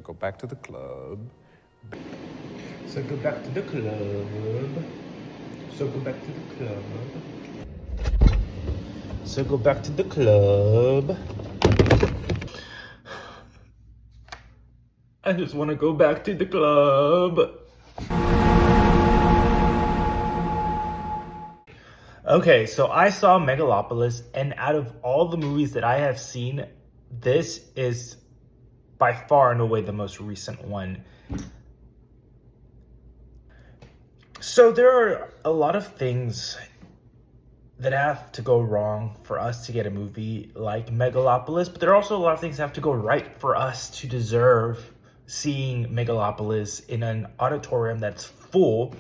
go back to the club. So go back to the club. So go back to the club. So go back to the club. I just want to go back to the club. Okay, so I saw Megalopolis, and out of all the movies that I have seen, this is by far and away the most recent one. So there are a lot of things that have to go wrong for us to get a movie like Megalopolis, but there are also a lot of things that have to go right for us to deserve seeing Megalopolis in an auditorium that's full,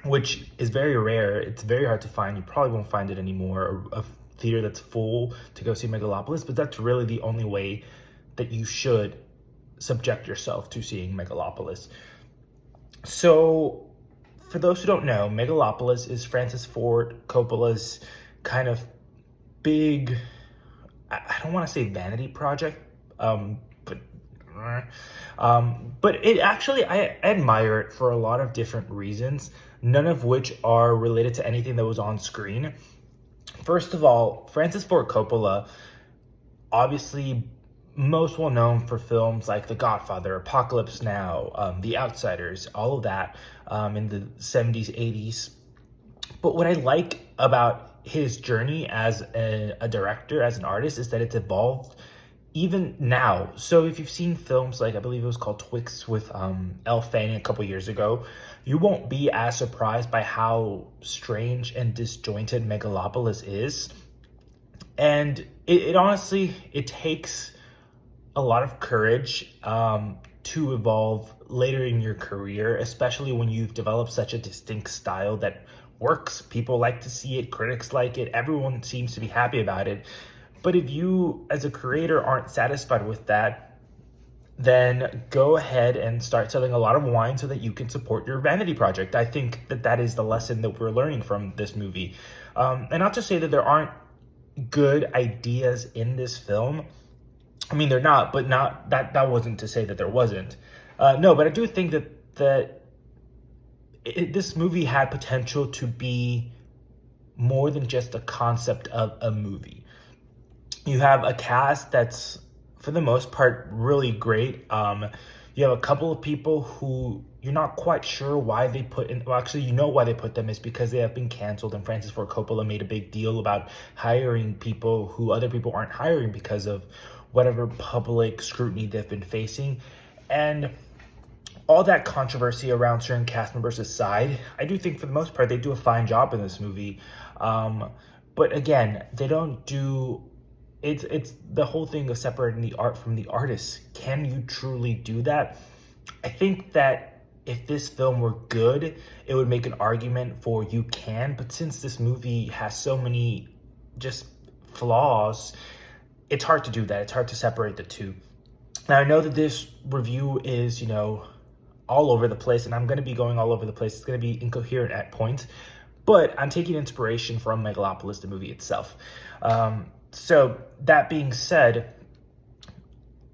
which is very rare. It's very hard to find. You probably won't find it anymore, a theater that's full to go see Megalopolis, but that's really the only way that you should subject yourself to seeing Megalopolis. So, for those who don't know, Megalopolis is Francis Ford Coppola's kind of big, I don't want to say vanity project, but it actually, I admire it for a lot of different reasons, none of which are related to anything that was on screen. First of all, Francis Ford Coppola, obviously most well known for films like The Godfather, Apocalypse Now, The Outsiders, all of that in the 70s, 80s. But what I like about his journey as a director, as an artist, is that it's evolved even now. So if you've seen films like, I believe it was called Twix with Elle Fanning a couple years ago, you won't be as surprised by how strange and disjointed Megalopolis is. And it honestly, it takes a lot of courage to evolve later in your career, especially when you've developed such a distinct style that works. People like to see it, critics like it, everyone seems to be happy about it. But if you, as a creator, aren't satisfied with that, then go ahead and start selling a lot of wine so that you can support your vanity project. I think that that is the lesson that we're learning from this movie. And not to say that there aren't good ideas in this film. I mean, they're not, but not that wasn't to say that there wasn't. No, but I do think that this movie had potential to be more than just a concept of a movie. You have a cast that's, for the most part, really great. You have a couple of people who you're not quite sure why they put in. Well, actually, you know why they put them is because they have been canceled, and Francis Ford Coppola made a big deal about hiring people who other people aren't hiring because of whatever public scrutiny they've been facing. And all that controversy around certain cast members aside, I do think for the most part they do a fine job in this movie. But again, they don't do. It's the whole thing of separating the art from the artist. Can you truly do that? I think that if this film were good, it would make an argument for you can. But since this movie has so many just flaws, it's hard to do that. It's hard to separate the two. Now, I know that this review is, all over the place, and I'm going to be going all over the place. It's going to be incoherent at points, but I'm taking inspiration from Megalopolis, the movie itself. So that being said,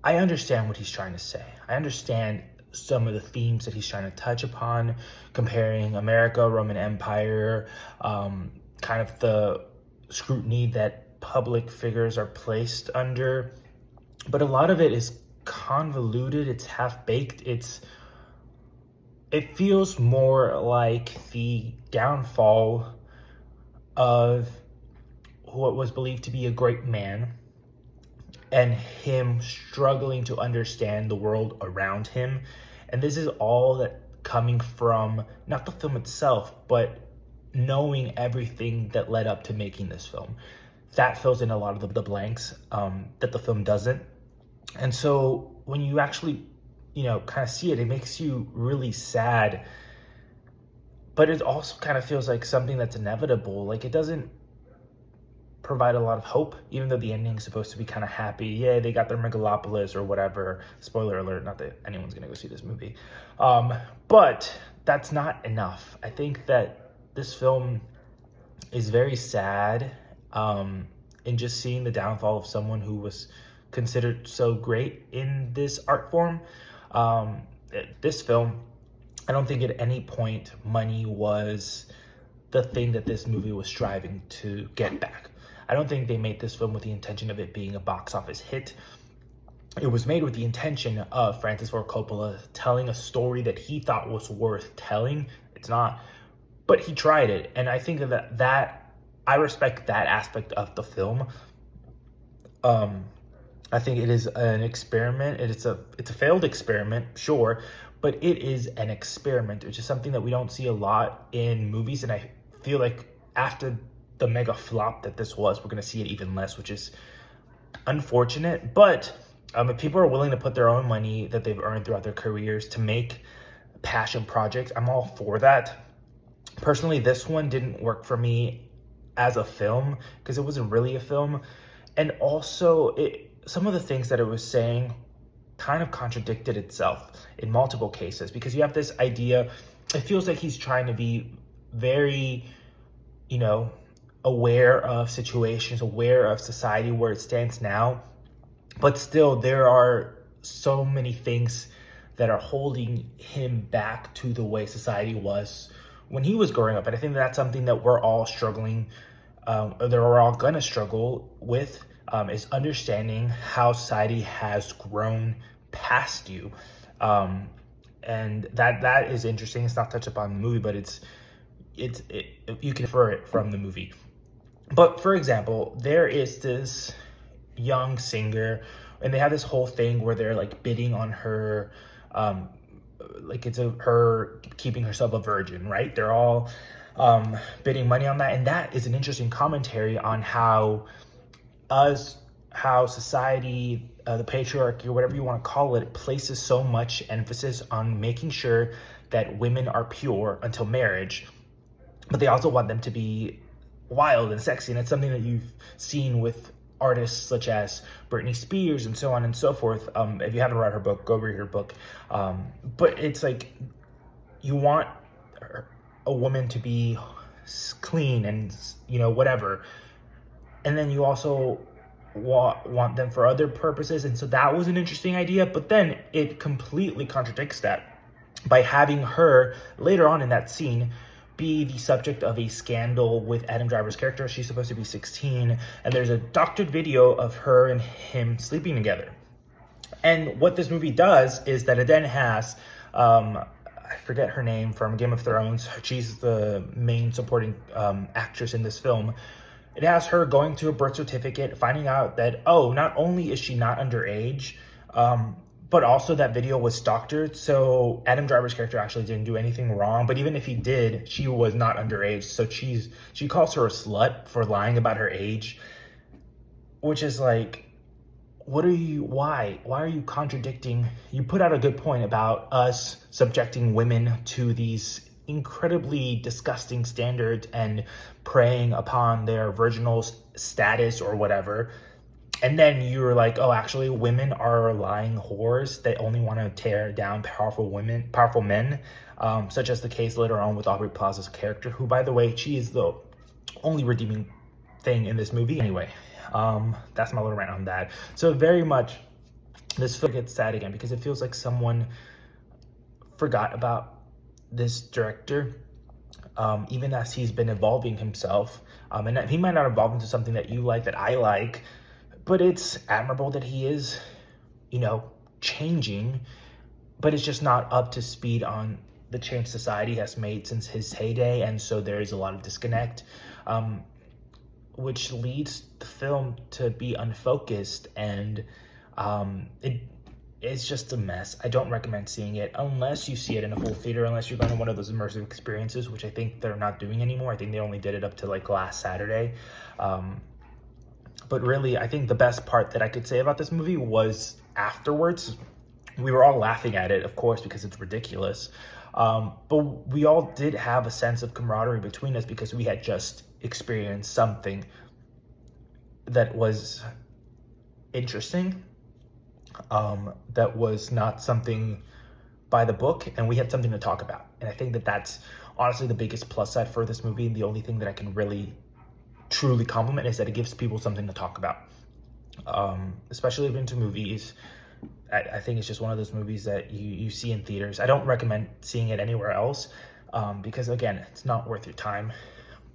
I understand what he's trying to say. I understand some of the themes that he's trying to touch upon, comparing America, Roman Empire, kind of the scrutiny that public figures are placed under. But a lot of it is convoluted, it's half-baked, it feels more like the downfall of what was believed to be a great man and him struggling to understand the world around him. And this is all that coming from not the film itself, but knowing everything that led up to making this film. That fills in a lot of the blanks that the film doesn't. And so when you actually, kind of see it, it makes you really sad. But it also kind of feels like something that's inevitable. Like, it doesn't provide a lot of hope, even though the ending is supposed to be kind of happy. Yeah, they got their Megalopolis or whatever. Spoiler alert, not that anyone's going to go see this movie. But that's not enough. I think that this film is very sad in just seeing the downfall of someone who was considered so great in this art form. This film, I don't think at any point money was the thing that this movie was striving to get back. I don't think they made this film with the intention of it being a box office hit. It was made with the intention of Francis Ford Coppola telling a story that he thought was worth telling. It's not, but he tried it, and I think that I respect that aspect of the film. I think it is an experiment. It's a failed experiment, sure, but it is an experiment, which is something that we don't see a lot in movies, and I feel like after the mega flop that this was, we're going to see it even less, which is unfortunate. But if people are willing to put their own money that they've earned throughout their careers to make passion projects, I'm all for that. Personally, this one didn't work for me as a film because it wasn't really a film. And also, some of the things that it was saying kind of contradicted itself in multiple cases, because you have this idea, it feels like he's trying to be very, aware of situations, aware of society where it stands now, but still there are so many things that are holding him back to the way society was when he was growing up. And I think that's something that we're all struggling, or that we're all gonna struggle with, is understanding how society has grown past you. And that is interesting. It's not touched upon in the movie, but you can infer it from the movie. But for example, there is this young singer, and they have this whole thing where they're like bidding on her, like it's her keeping herself a virgin, right? They're all bidding money on that, and that is an interesting commentary on how society, the patriarchy, or whatever you want to call it, places so much emphasis on making sure that women are pure until marriage, but they also want them to be wild and sexy. And it's something that you've seen with artists such as Britney Spears and so on and so forth. If you haven't read her book, go read her book. But it's like you want a woman to be clean and whatever, and then you also want them for other purposes. And so that was an interesting idea, but then it completely contradicts that by having her later on in that scene be the subject of a scandal with Adam Driver's character. She's supposed to be 16, and there's a doctored video of her and him sleeping together. And what this movie does is that it then has, I forget her name from Game of Thrones. She's the main supporting actress in this film. It has her going to a birth certificate, finding out that, not only is she not underage, but also that video was doctored. So Adam Driver's character actually didn't do anything wrong. But even if he did, she was not underage. So she calls her a slut for lying about her age, which is like, why are you contradicting? You put out a good point about us subjecting women to these incredibly disgusting standards and preying upon their virginal status or whatever. And then you're like, actually women are lying whores that only want to tear down powerful men, such as the case later on with Aubrey Plaza's character, who, by the way, she is the only redeeming thing in this movie. Anyway, that's my little rant on that. So very much, this film gets sad again because it feels like someone forgot about this director, even as he's been evolving himself. And he might not evolve into something that you like, that I like, but it's admirable that he is, changing, but it's just not up to speed on the change society has made since his heyday. And so there is a lot of disconnect, which leads the film to be unfocused, and it's just a mess. I don't recommend seeing it unless you see it in a full theater, unless you're going to one of those immersive experiences, which I think they're not doing anymore. I think they only did it up to like last Saturday. But really, I think the best part that I could say about this movie was afterwards. We were all laughing at it, of course, because it's ridiculous. But we all did have a sense of camaraderie between us because we had just experienced something that was interesting, that was not something by the book, and we had something to talk about. And I think that that's honestly the biggest plus side for this movie. And the only thing that I can really truly compliment is that it gives people something to talk about, especially if you're into movies. I think it's just one of those movies that you see in theaters. I don't recommend seeing it anywhere else because, again, it's not worth your time.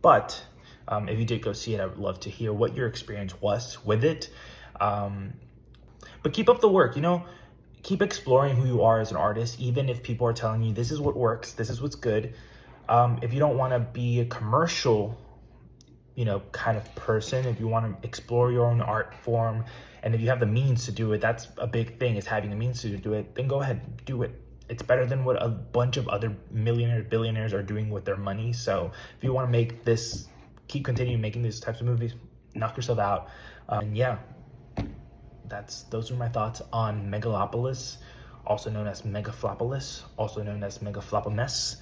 But if you did go see it, I would love to hear what your experience was with it. But keep up the work, keep exploring who you are as an artist, even if people are telling you this is what works, this is what's good. If you don't want to be a commercial, kind of person, if you want to explore your own art form, and if you have the means to do it, that's a big thing, is having the means to do it, then go ahead, do it. It's better than what a bunch of other millionaires, billionaires are doing with their money. So if you want to make this, keep continuing making these types of movies, knock yourself out. And yeah, those are my thoughts on Megalopolis, also known as Megaflopolis, also known as Megaflopomess.